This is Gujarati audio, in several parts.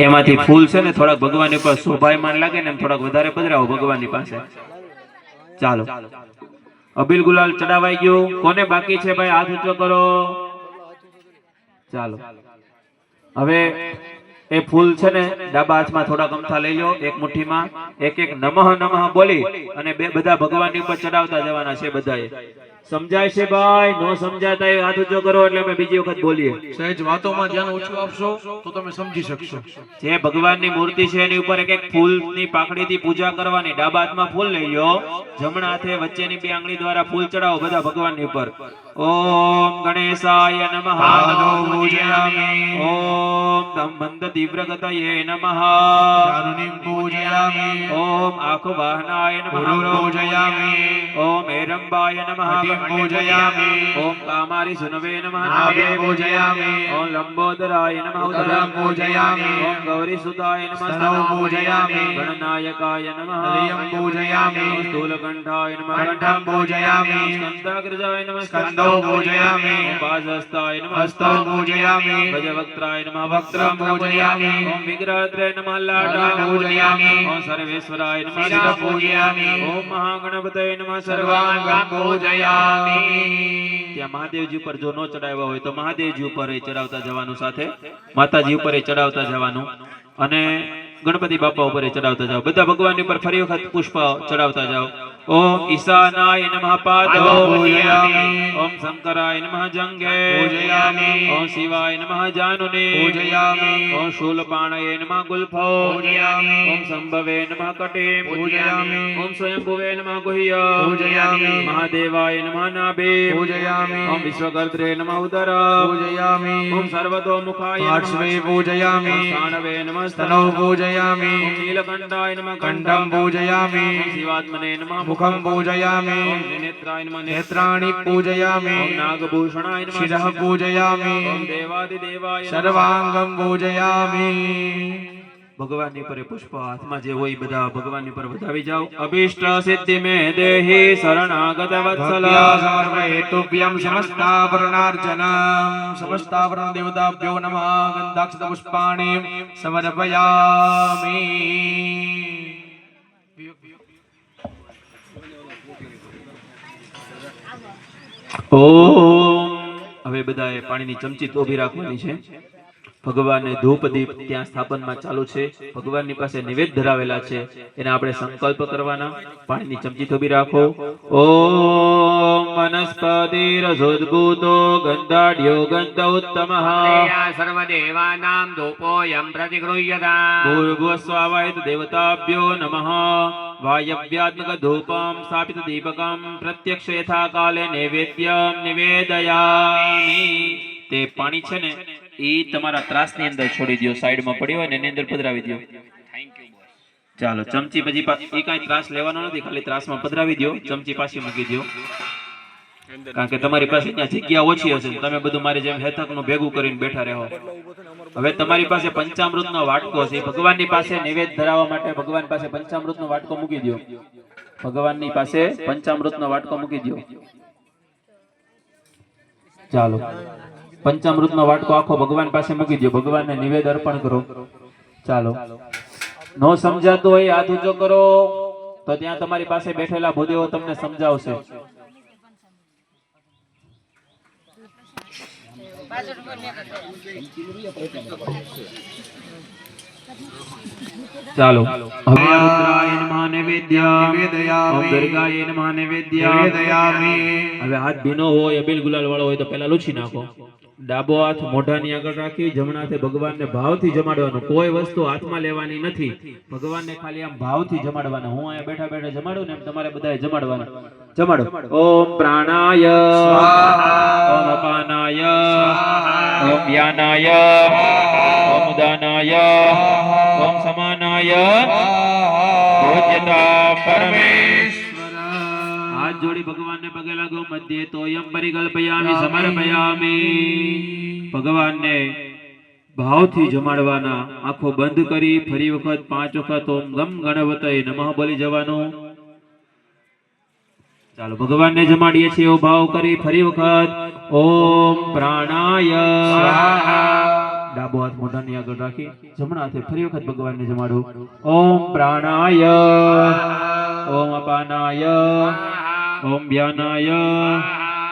એમાંથી ફૂલ છે ને થોડાક ભગવાન ઉપર શોભાયમાન લાગે ને એમ થોડાક વધારે પધરાવો ભગવાનની પાસે। ચાલો અબીલ ગુલાલ ચડાવાઈ ગયું। કોને બાકી છે ભાઈ હાથ ઊંચો કરો। ચાલો હવે એ ફૂલ છે ને ડાબા હાથમાં થોડા અમથા લઈ લો। એક મુઠ્ઠીમાં એક એક નમઃ નમઃ બોલી અને બે બધા ભગવાનની ઉપર ચડાવતા જવાના છે। બધાએ સમજાય છે ભાઈ? નો સમજાતા એ હાથ ઊંચો કરો એટલે અમે બીજી વખત બોલીએ। સહેજ વાતોમાં ધ્યાન ઓછું આપશો તો તમે સમજી શકશો। જે ભગવાનની મૂર્તિ છે એની ઉપર એક એક ફૂલની પાંખડીથી પૂજા કરવાની। ડાબા હાથમાં ફૂલ લઈ લો, જમણા હાથે વચ્ચેની બે આંગળી દ્વારા ફૂલ ચડાવો બધા ભગવાનની ઉપર। ઓમ ગણેશાય નમઃ, ઓમ ધમ્મંત તીવ્રગતયે નમઃ, ઓમ આખવાહનાય નમઃ, ઓમ એરંબાય નમઃ, ઓમ કામારી સુનવે નમઃ, ઓમ લંબોદરાય નમઃ, ઓમ ગૌરી સુતાય નમઃ, ગણનાયકાય નમઃ, સ્થૂલકંઠાય નમઃ, સ્કંદાગ્રજાય નમઃ, પાદહસ્તાય નમઃ, ભજવક્त्राय नमः, वक्त्रं पूजयामि। ओम विग्रहत्रय नमः, लाटा ओम सर्वेश्वराय नमः, शिरः पूजयामि। ओम महागणपतये नमः, सर्वांगं पूजयामि। ત્યાં મહાદેવજી ઉપર જો નો ચડાવ્યા હોય તો મહાદેવજી ઉપર એ ચડાવતા જવાનું, સાથે માતાજી ઉપર એ ચડાવતા જવાનું અને ગણપતિ બાપા ઉપર એ ચડાવતા જાઓ। બધા ભગવાનની ઉપર ફરી વખત પુષ્પ ચડાવતા જાઓ। ओम ईशानाय नमः पादो पूजयामि। ओम शंकराय नमः जंगे पूजयामि। ओम शिवाय नमः जानुने पूजयामि। ओम शूलपाणये नमः गुल्फो पूजयामि। ओम संभवे नमः कटे पूजयामि। ओम स्वयंभुवे नमः गुह्य पूजयामि। महादेवाय नमः नाभे पूजयामि। ओम विश्वकर्त्रे नमः उदर पूजयामि। ओम सर्वतोमुखाय पार्श्वे पूजयामि। ओम स्थानवे नमः स्तनौ पूजयामि। ओम नीलकंठाय नमः कंठं पूजयामि। ओम शिवात्मने नमः मुखं पूजयामि। ओम नेत्राय नमः नेत्राणि पूजयामि। ओम नागभूषणाय नमः शिरः पूजयामि। ओम देवादिदेवाय सर्वांगं पूजयामि। भगवाननी पर पुष्प हाथमां जे होय बधा भगवाननी पर વધાવી જાઓ। અભીષ્ટ સિદ્ધિ મે દેહી શરણાગત વત્સલ સમર્પયેતુભ્યં સમસ્તાવરણાર્ચનમ। સમસ્તાવરણ દેવતાભ્યો નમઃ। ગંધાક્ષત પુષ્પાણિ સમર્પયામિ। ओम હવે બધાએ પાણીની ચમચી તોબી રાખવાની છે। ભગવાનને ધૂપ દીપ ત્યાં સ્થાપનમાં ચાલુ છે। ભગવાનની પાસે નિવેદ ધરાવેલા છે, એને આપણે સંકલ્પ કરવાના। પાણીની ચમચી તોબી રાખો। ઓમ વનસ્પતિરસોદ્ભૂતો ગંધાઢ્યો ગંધ ઉત્તમઃ સર્વદેવાનાં ધૂપોયં પ્રતિગૃહ્યતા। ભૂર્ભુવસ્વાવહિત દેવતાભ્યો નમઃ। वायव्यात्मक धूपम स्थापित दीपकम प्रत्यक्ष यथा काले नैवेद्यम निवेदयामि। ते पानी छे ने ई तमारा ત્રાસ ની અંદર છોડી દયો, સાઈડ માં પડ્યો હોય ને એની અંદર પધરાવી દયો। Thank you boss. ચાલો ચમચી પછી એ કાઈ ત્રાસ લેવાનો નથી, ખાલી ત્રાસ માં પધરાવી દયો, ચમચી પાછી મૂકી દયો। કારણ કે તમારી પાસે ત્યાં જગ્યા ઓછી હશે, તમે બધું મારી જેમ હેતક નું ભેગું કરીને બેઠા રહો। હવે તમારી પાસે પંચામૃતનો વાટકો છે, ભગવાનની પાસે નિવેદ ધરાવવા માટે ભગવાન પાસે પંચામૃતનો વાટકો મૂકી દો। ભગવાનની પાસે પંચામૃતનો વાટકો મૂકી દો। ચાલો પંચામૃતનો વાટકો આખો ભગવાન પાસે મૂકી દો, ભગવાનને નિવેદ અર્પણ કરો। ચાલો નો સમજાતો હોય હાથ ઊંચો કરો તો ત્યાં તમારી પાસે બેઠેલા ભૂદેવો તમને સમજાવશે। ચાલો હવે રુદ્રાય નમઃ નિવેદ્યામિ। ઓમ દુર્ગાય નમઃ નિવેદ્યામિ। હવે હાથ ભીનો હોય અબીલ ગુલાલ વાળો હોય તો પહેલા લૂછી નાખો। ડાબો હાથ મોઢાની આગળ રાખી જમણા હાથે ભગવાનને ભાવથી જમાડવાનું। કોઈ વસ્તુ હાથમાં લેવાની નથી, ભગવાનને ખાલી આમ ભાવથી જમાડવાના। હું અહીંયા બેઠા બેઠા જમાડું ને એમ તમારે બધાએ જમાડવાના। જમાડો। ઓમ પ્રાણાય સ્વાહા, ઓમ અપાનાય સ્વાહા, ઓમ વ્યાનાય સ્વાહા, ઓમ ઉદાનાય સ્વાહા, ઓમ સમાનાય સ્વાહા, ભોજ્યતા પરમેશ્વર। હાથ જોડી ભગવાનને પગે લાગો। મધ્યે તોયમ પરિકલ્પયામિ સમર્પયામિ। ભગવાનને ભાવથી જમાડવાના। આંખો બંધ કરી ફરી વખત 5 વખત ઓમ ગમ ગણપતયે નમઃ બોલી જવાનું। ચાલો ભગવાનને જમાડીએ છીએ એવો ભાવ કરી ફરી વખત ઓમ પ્રાણાય સ્વાહા, ડાબો હાથ મોઢાની આગળ રાખી જમણા હાથે ફરી વખત ભગવાનને જમાડો. ઓમ પ્રાણાય, ઓમ અપાનાય, ઓમ વ્યાનાય,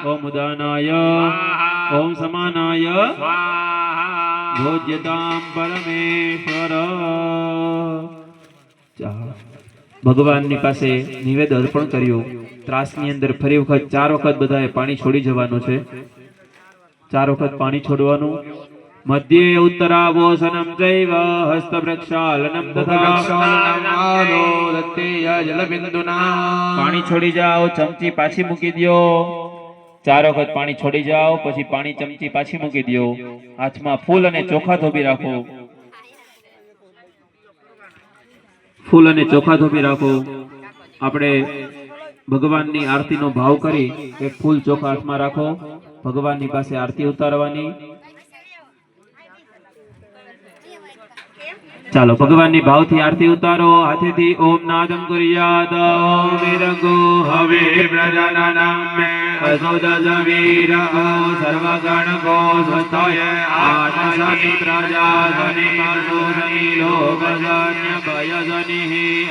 ઓમ ઉદાનાય, ઓમ સમાનાય ભોજ્યતામ પરમેશ્વર. ચાલો ભગવાનની પાસે નિવેદ અર્પણ કર્યું. ત્રાસની અંદર ફરી વખત 4 વખત બધાએ પાણી છોડી જવાનું છે. 4 વખત પાણી છોડવાનું. મધ્યે ઉત્તરાવોસનમ ચૈવ હસ્ત પ્રક્ષાલનમ પાણી છોડી જાઓ, ચમચી પાછી મૂકી દો. 4 વખત પાણી છોડી જાઓ, પછી પાણી ચમચી પાછી મૂકી દો. હાથમાં ફૂલ અને ચોખા ધોબી રાખો. ફૂલ અને ચોખા ધોબી રાખો. આપણે ભગવાનની આરતીનો ભાવ કરી એક ફૂલ ચોખા હાથમાં રાખો. ભગવાનની પાસે આરતી ઉતારવાની. ચાલો ભગવાનની ભાવથી આરતી ઉતારો. હાથેથી ઓમ નાદમ કુર્યાત ઓમ વિરંગો હવે પ્રજાનાનામ અસોદજવીર સર્વગણ ગો સ્વસ્થય આત્મસનિ પ્રજાધનિ પાસોધનિ લોભજન્ય ભયજનિ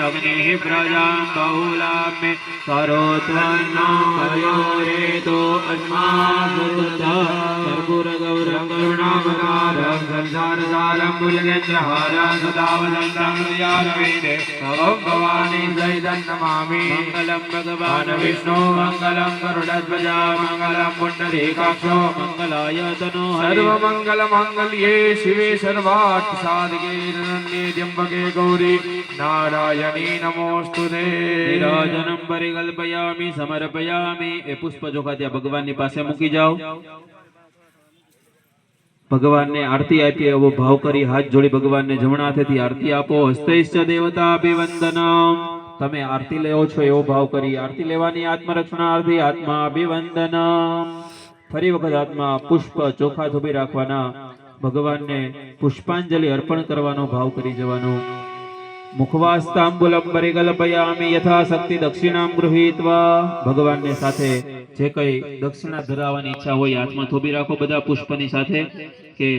અગ્નિ પ્રજાં બહુલામે કરોત્વન્નો કયોરેતો અસ્માસુત કર્પૂર ગૌરં કરુણાવતારં સંસારસારં ભુજગેન્દ્રહારં સદાવદંતં હૃદયારવિંદે ભવં ભવાની સહિतं નમામિ. મંગલં ભગવાન વિષ્ણુ મંગલં ગરુડધ્વજા મંગલં પુંડરીકાક્ષો મંગલાય તનો સર્વમંગલ મંગલ્યે શિવે સર્વાર્થ સાધકે શરણ્યે ત્ર્યંબકે ગૌરી નારાયણી નમોસ્તુતે. નિરાજનમ પરિકલ્પયામિ સમર્પયામિ. એ પુષ્પ ચોખા ત્યાં ભગવાનની પાસે મૂકી જાઓ. ભગવાનને આરતી આપીએ એવો ભાવ કરી હાથ જોડી ભગવાનને જમણા હાથેથી આરતી આપો. હસ્તૈશ્ચ દેવતા અભિવંદનમ. તમે આરતી લેવો છો એવો ભાવ કરી આરતી લેવાની. આત્મરક્ષણાર્થી આત્મા અભિવંદનમ. ફરી વખત હાથમાં પુષ્પ ચોખા ધોબી રાખવાના. ભગવાનને પુષ્પાંજલિ અર્પણ કરવાનો ભાવ કરી જવાનો. મુખવાસ્તાંબુલમ પરિકલ્પયામિ યથાશક્તિ દક્ષિણામ ગૃહીત્વા. ભગવાનને સાથે જે કઈ દક્ષિણા ધરાવવાની ઈચ્છા હોય હાથમાં થોભી રાખો. બધા પુષ્પની સાથે કે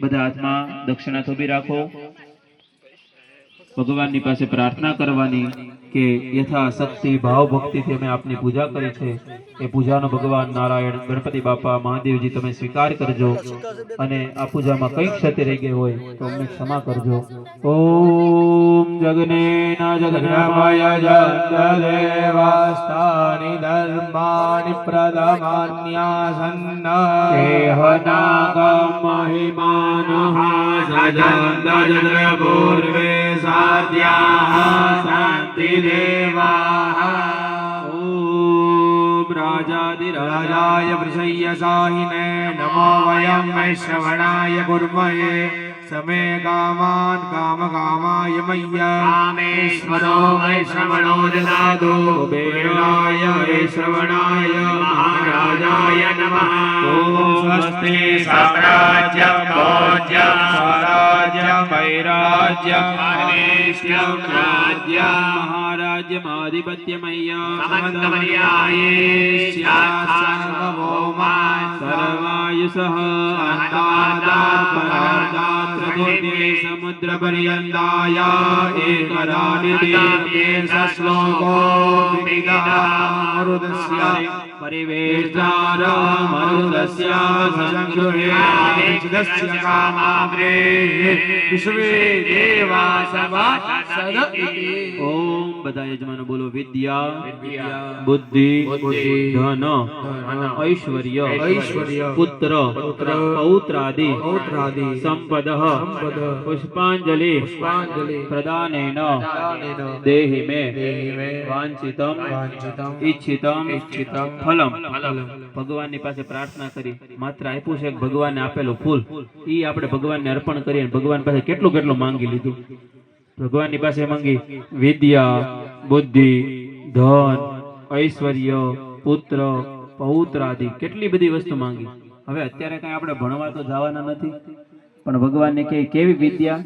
બધા હાથમાં દક્ષિણા થોભી રાખો. ભગવાનની પાસે પ્રાર્થના કરવાની કે યથાશક્તિ ભાવ ભક્તિથી અમે આપની પૂજા કરી છે એ પૂજાનો ભગવાન નારાયણ ગણપતિ બાપા મહાદેવજી તમે સ્વીકાર કરજો. અને આ પૂજામાં કઈ ક્ષતિ રહી ગઈ હોય તો અમને ક્ષમા કરજો. ઓમ જગનેના જગન્માય દેવાસ્તાનિ ધર્માનિ પ્રદમાન્યાસન્ન કેહનાગમ મહિમાનઃ સજંદજ્ર પૂર્વે સાધ્યાઃ શાંતિ દેવાઃ. ઓમ રાજાધિરાજાય વૃષય્યસાહિને નમો વયં વૈશ્રવણાય ગુર્મયે સમે કામાન કામકામાય મય્યા કામેશ્વરો વૈશ્રવણો દદાતુ કુબેરાય વૈશ્રવણાય મહારાજાય નમઃ. ઓમ સ્વસ્તિ સામ્રાજ્યં ભોજ્યં સ્વરાજ્યં વૈરાજ્યં પરમેશ્વરં રાજ્યં મહારાજ્યમાધિપત્યમય્યા સમંતમર્યાયે સ્યાત્ સર્વભૌમાન સર્વાયુષઃ અંતાદાત પરાર્ધાત ત્રિગુણ્યે સમુદ્ર પર્યંતાય એકરાનિદેવ શ્લોકો મરુદસ્ય પરિવેષ્ટાર મરુદસ્ય સંગૃહ્ય કામાગ્રે વિશ્વે દેવા સભા ઓમ બધા યજમાનો બોલો. વિદ્યા બુદ્ધિ ધન ઐશ્વર્ય પુત્ર પૌત્રાદિ સંપદ પુષ્પાંજલિ પ્રદાનેન દેહિ મે વાંછિતમ ઈચ્છિતમ ફલમ. ભગવાનની પાસે પ્રાર્થના કરી માત્ર આપ્યું છે ભગવાનને આપેલું ફૂલ ઈ આપણે ભગવાનને અર્પણ કરીએ. ભગવાન પાસે કેટલું કેટલું માંગી લીધું. ભગવાનની પાસે માંગી વિદ્યા બુદ્ધિ ધન ઐશ્વર્ય પુત્ર પૌત્રાદિ કેટલી બધી વસ્તુ માંગી. હવે અત્યારે કઈ આપણે ભણવા તો જવાના નથી પણ ભગવાનને કેવી વિદ્યા